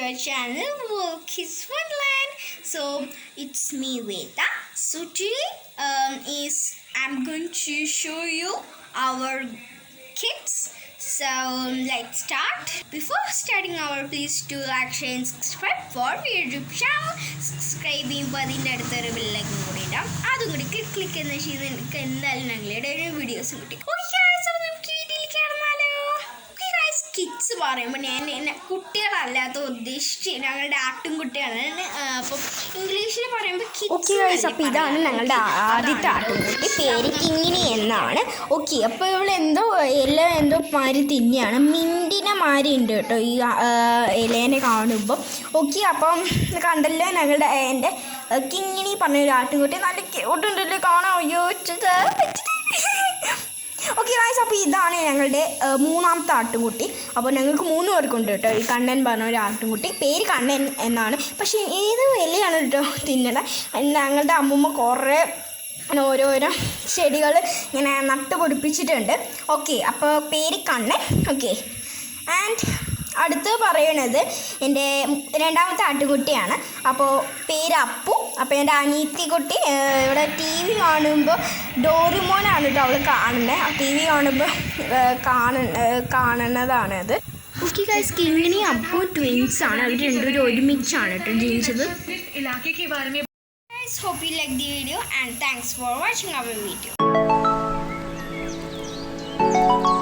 our channel Kids Wonderland. So it's me Veda. So today I'm going to show you our kids. So let's start. Before starting our please do like, share and subscribe for our YouTube channel. Subscribe ചെയ്യുമ്പോൾ അതിൻ്റെ അടുത്തൊരു bell icon കൂടി ഇടാം. അതും കൂടി click എന്ന് ചെയ്ത് എനിക്ക് എന്തായാലും ഞങ്ങളുടെ വീഡിയോസ് കിട്ടി. കിഡ്സ് പറയുമ്പോൾ ഞാൻ എന്നെ കുട്ടികളല്ലാത്ത ഉദ്ദേശിച്ച് ഞങ്ങളുടെ ആട്ടിൻകുട്ടിയാണ്. അപ്പം ഇംഗ്ലീഷിൽ പറയുമ്പോൾ കിഡ്സ്. അപ്പോൾ ഇതാണ് ഞങ്ങളുടെ ആദ്യത്തെ ആട്ടിൻകുട്ടി. പേര് കിങ്ങിണി എന്നാണ്. ഓക്കെ, അപ്പോൾ ഇവിടെ എല്ലാം എന്തോ മാതിരി തിന്നെയാണ്. മിൻറ്റിനെ മാതിരി ഉണ്ട് കേട്ടോ ഈ ഇലേനെ കാണുമ്പോൾ. ഓക്കെ, അപ്പം കണ്ടല്ലോ ഞങ്ങളുടെ എൻ്റെ കിങ്ങിണി പറഞ്ഞൊരു ആട്ടിൻകുട്ടി. നല്ല ക്യൂട്ടുണ്ടല്ലോ കാണാൻ. അയ്യോ ഓക്കെ ഗൈസ്, അപ്പോൾ ഇതാണ് ഞങ്ങളുടെ മൂന്നാമത്തെ ആട്ടുംകുട്ടി. അപ്പോൾ ഞങ്ങൾക്ക് 3 പേർക്കുണ്ട് കേട്ടോ ഈ കണ്ണൻ പറഞ്ഞ ഒരു ആട്ടുംകുട്ടി. പേര് കണ്ണൻ എന്നാണ്. പക്ഷേ ഏത് വിലയാണ് കേട്ടോ തിന്നണത്. ഞങ്ങളുടെ അമ്മൂമ്മ കുറേ ഓരോരോ ചെടികൾ ഇങ്ങനെ നട്ട് പിടിപ്പിച്ചിട്ടുണ്ട്. ഓക്കെ, അപ്പോൾ പേര് കണ്ണൻ. ഓക്കെ, ആൻഡ് അടുത്ത് പറയണത് എൻ്റെ രണ്ടാമത്തെ ആട്ടുകുട്ടിയാണ്. അപ്പോൾ പേര് അപ്പു. അപ്പോൾ എൻ്റെ അനിയത്തി കുട്ടി ഇവിടെ ടി വി കാണുമ്പോൾ ഡോറിമോനാണ് കേട്ടോ അവൾ കാണുന്നത്. ആ ടി വി കാണുമ്പോൾ കാണുന്നതാണത്. Okay guys, Kingini Appu twins ആണ്. അവർ രണ്ടുപേരും ഒരുമിച്ചാണ് കേട്ടോ ജനിച്ചത്. Hope you like the video and thanks for watching our video.